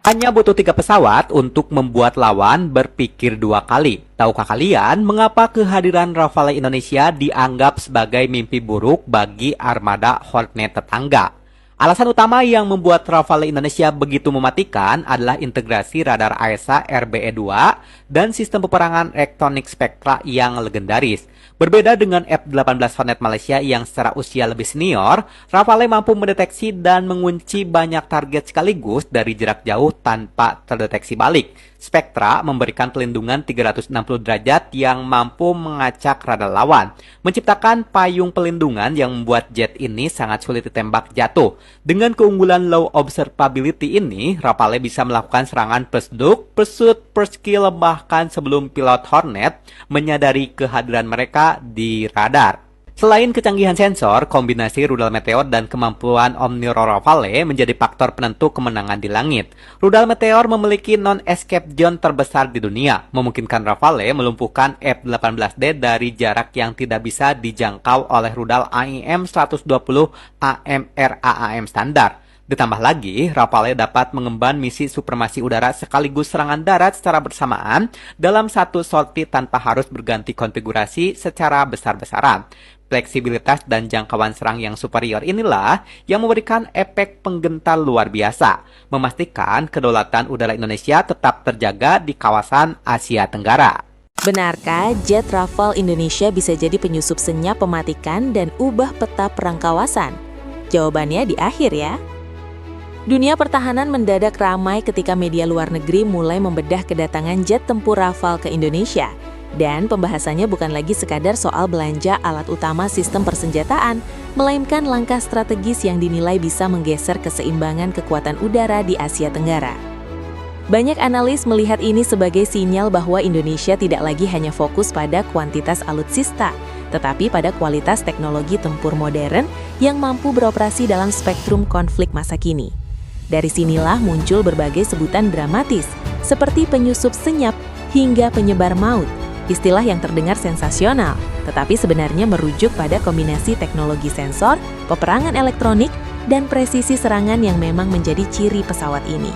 Hanya butuh 3 pesawat untuk membuat lawan berpikir 2 kali. Tahukah kalian mengapa kehadiran Rafale Indonesia dianggap sebagai mimpi buruk bagi armada Hornet tetangga? Alasan utama yang membuat Rafale Indonesia begitu mematikan adalah integrasi radar AESA RBE-2 dan sistem peperangan elektronik Spectra yang legendaris. Berbeda dengan F-18 Hornet Malaysia yang secara usia lebih senior, Rafale mampu mendeteksi dan mengunci banyak target sekaligus dari jarak jauh tanpa terdeteksi balik. Spectra memberikan pelindungan 360 derajat yang mampu mengacak radar lawan, menciptakan payung pelindungan yang membuat jet ini sangat sulit ditembak jatuh. Dengan keunggulan low observability ini, Rafale bisa melakukan serangan persduk, persut, perskill bahkan sebelum pilot Hornet menyadari kehadiran mereka di radar. Selain kecanggihan sensor, kombinasi rudal Meteor dan kemampuan Omniro Rafale menjadi faktor penentu kemenangan di langit. Rudal Meteor memiliki non-escape zone terbesar di dunia, memungkinkan Rafale melumpuhkan F-18D dari jarak yang tidak bisa dijangkau oleh rudal AIM-120 AMRAAM standar. Ditambah lagi, Rafale dapat mengemban misi supremasi udara sekaligus serangan darat secara bersamaan dalam satu sorti tanpa harus berganti konfigurasi secara besar-besaran. Fleksibilitas dan jangkauan serang yang superior inilah yang memberikan efek penggentar luar biasa, memastikan kedaulatan udara Indonesia tetap terjaga di kawasan Asia Tenggara. Benarkah jet Rafale Indonesia bisa jadi penyusup senyap mematikan dan ubah peta perang kawasan? Jawabannya di akhir ya. Dunia pertahanan mendadak ramai ketika media luar negeri mulai membedah kedatangan jet tempur Rafale ke Indonesia. Dan pembahasannya bukan lagi sekadar soal belanja alat utama sistem persenjataan, melainkan langkah strategis yang dinilai bisa menggeser keseimbangan kekuatan udara di Asia Tenggara. Banyak analis melihat ini sebagai sinyal bahwa Indonesia tidak lagi hanya fokus pada kuantitas alutsista, tetapi pada kualitas teknologi tempur modern yang mampu beroperasi dalam spektrum konflik masa kini. Dari sinilah muncul berbagai sebutan dramatis, seperti penyusup senyap hingga penyebar maut. Istilah yang terdengar sensasional, tetapi sebenarnya merujuk pada kombinasi teknologi sensor, peperangan elektronik, dan presisi serangan yang memang menjadi ciri pesawat ini.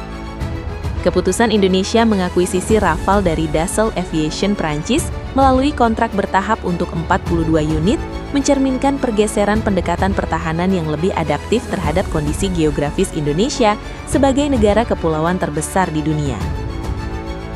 Keputusan Indonesia mengakuisisi Rafale dari Dassault Aviation Prancis melalui kontrak bertahap untuk 42 unit mencerminkan pergeseran pendekatan pertahanan yang lebih adaptif terhadap kondisi geografis Indonesia sebagai negara kepulauan terbesar di dunia.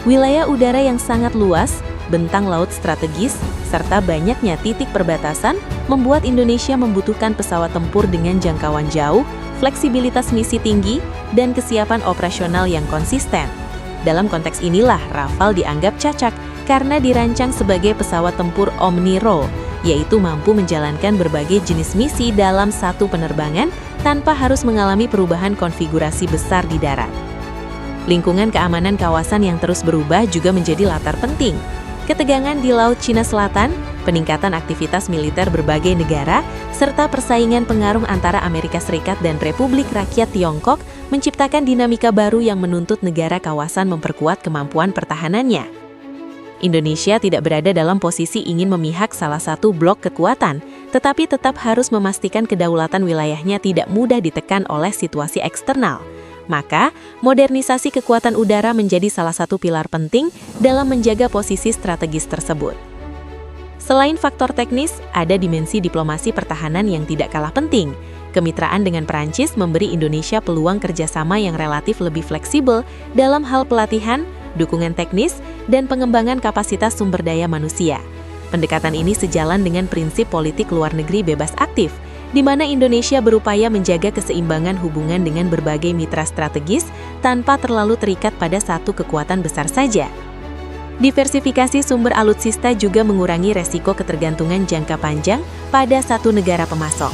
Wilayah udara yang sangat luas, bentang laut strategis, serta banyaknya titik perbatasan membuat Indonesia membutuhkan pesawat tempur dengan jangkauan jauh, fleksibilitas misi tinggi, dan kesiapan operasional yang konsisten. Dalam konteks inilah Rafale dianggap cocok karena dirancang sebagai pesawat tempur Omniro, yaitu mampu menjalankan berbagai jenis misi dalam satu penerbangan tanpa harus mengalami perubahan konfigurasi besar di darat. Lingkungan keamanan kawasan yang terus berubah juga menjadi latar penting. Ketegangan di Laut Cina Selatan, peningkatan aktivitas militer berbagai negara, serta persaingan pengaruh antara Amerika Serikat dan Republik Rakyat Tiongkok menciptakan dinamika baru yang menuntut negara kawasan memperkuat kemampuan pertahanannya. Indonesia tidak berada dalam posisi ingin memihak salah satu blok kekuatan, tetapi tetap harus memastikan kedaulatan wilayahnya tidak mudah ditekan oleh situasi eksternal. Maka, modernisasi kekuatan udara menjadi salah satu pilar penting dalam menjaga posisi strategis tersebut. Selain faktor teknis, ada dimensi diplomasi pertahanan yang tidak kalah penting. Kemitraan dengan Prancis memberi Indonesia peluang kerjasama yang relatif lebih fleksibel dalam hal pelatihan, dukungan teknis, dan pengembangan kapasitas sumber daya manusia. Pendekatan ini sejalan dengan prinsip politik luar negeri bebas aktif, di mana Indonesia berupaya menjaga keseimbangan hubungan dengan berbagai mitra strategis tanpa terlalu terikat pada satu kekuatan besar saja. Diversifikasi sumber alutsista juga mengurangi resiko ketergantungan jangka panjang pada satu negara pemasok.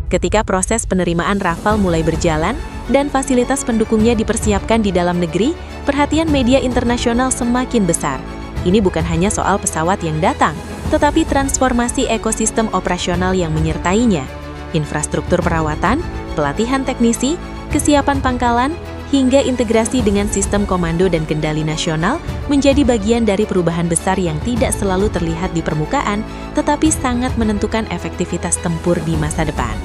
Ketika proses penerimaan Rafale mulai berjalan dan fasilitas pendukungnya dipersiapkan di dalam negeri, perhatian media internasional semakin besar. Ini bukan hanya soal pesawat yang datang, tetapi transformasi ekosistem operasional yang menyertainya. Infrastruktur perawatan, pelatihan teknisi, kesiapan pangkalan, hingga integrasi dengan sistem komando dan kendali nasional menjadi bagian dari perubahan besar yang tidak selalu terlihat di permukaan, tetapi sangat menentukan efektivitas tempur di masa depan.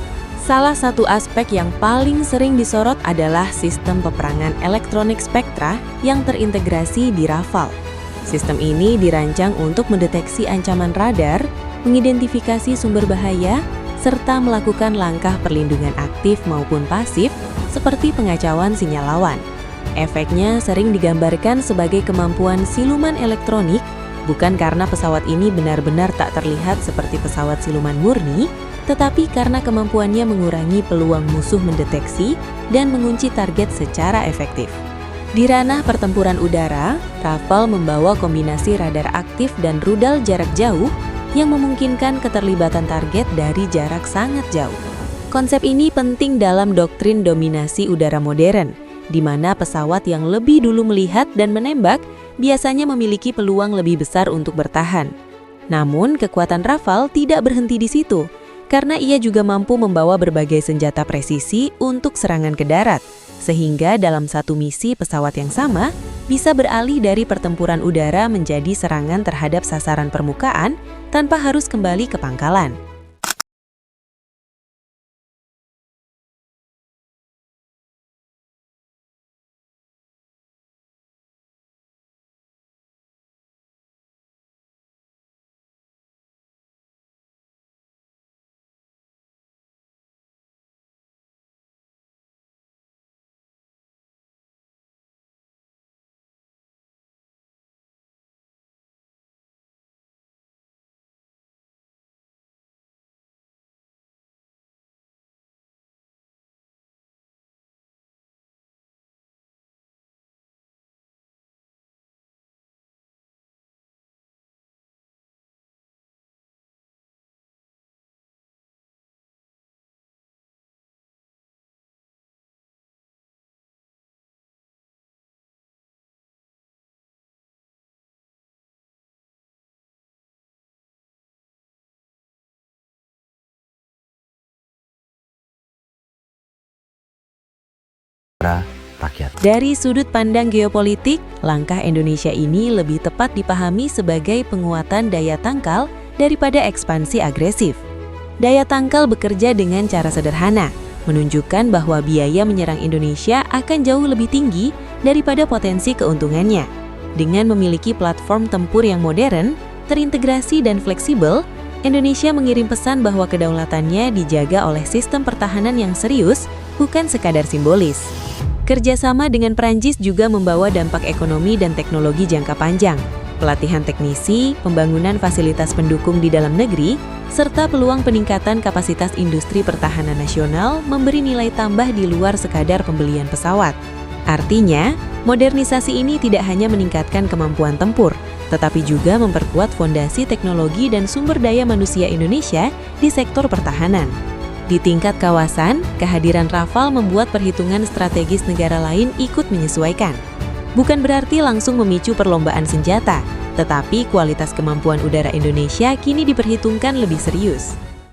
Salah satu aspek yang paling sering disorot adalah sistem peperangan elektronik Spectra yang terintegrasi di Rafale. Sistem ini dirancang untuk mendeteksi ancaman radar, mengidentifikasi sumber bahaya, serta melakukan langkah perlindungan aktif maupun pasif seperti pengacauan sinyal lawan. Efeknya sering digambarkan sebagai kemampuan siluman elektronik, bukan karena pesawat ini benar-benar tak terlihat seperti pesawat siluman murni, tetapi karena kemampuannya mengurangi peluang musuh mendeteksi dan mengunci target secara efektif. Di ranah pertempuran udara, Rafale membawa kombinasi radar aktif dan rudal jarak jauh yang memungkinkan keterlibatan target dari jarak sangat jauh. Konsep ini penting dalam doktrin dominasi udara modern, di mana pesawat yang lebih dulu melihat dan menembak biasanya memiliki peluang lebih besar untuk bertahan. Namun, kekuatan Rafale tidak berhenti di situ, karena ia juga mampu membawa berbagai senjata presisi untuk serangan ke darat, sehingga dalam satu misi pesawat yang sama bisa beralih dari pertempuran udara menjadi serangan terhadap sasaran permukaan tanpa harus kembali ke pangkalan. Rakyat. Dari sudut pandang geopolitik, langkah Indonesia ini lebih tepat dipahami sebagai penguatan daya tangkal daripada ekspansi agresif. Daya tangkal bekerja dengan cara sederhana, menunjukkan bahwa biaya menyerang Indonesia akan jauh lebih tinggi daripada potensi keuntungannya. Dengan memiliki platform tempur yang modern, terintegrasi dan fleksibel, Indonesia mengirim pesan bahwa kedaulatannya dijaga oleh sistem pertahanan yang serius, bukan sekadar simbolis. Kerjasama dengan Prancis juga membawa dampak ekonomi dan teknologi jangka panjang, pelatihan teknisi, pembangunan fasilitas pendukung di dalam negeri, serta peluang peningkatan kapasitas industri pertahanan nasional memberi nilai tambah di luar sekadar pembelian pesawat. Artinya, modernisasi ini tidak hanya meningkatkan kemampuan tempur, tetapi juga memperkuat fondasi teknologi dan sumber daya manusia Indonesia di sektor pertahanan. Di tingkat kawasan, kehadiran Rafale membuat perhitungan strategis negara lain ikut menyesuaikan. Bukan berarti langsung memicu perlombaan senjata, tetapi kualitas kemampuan udara Indonesia kini diperhitungkan lebih serius.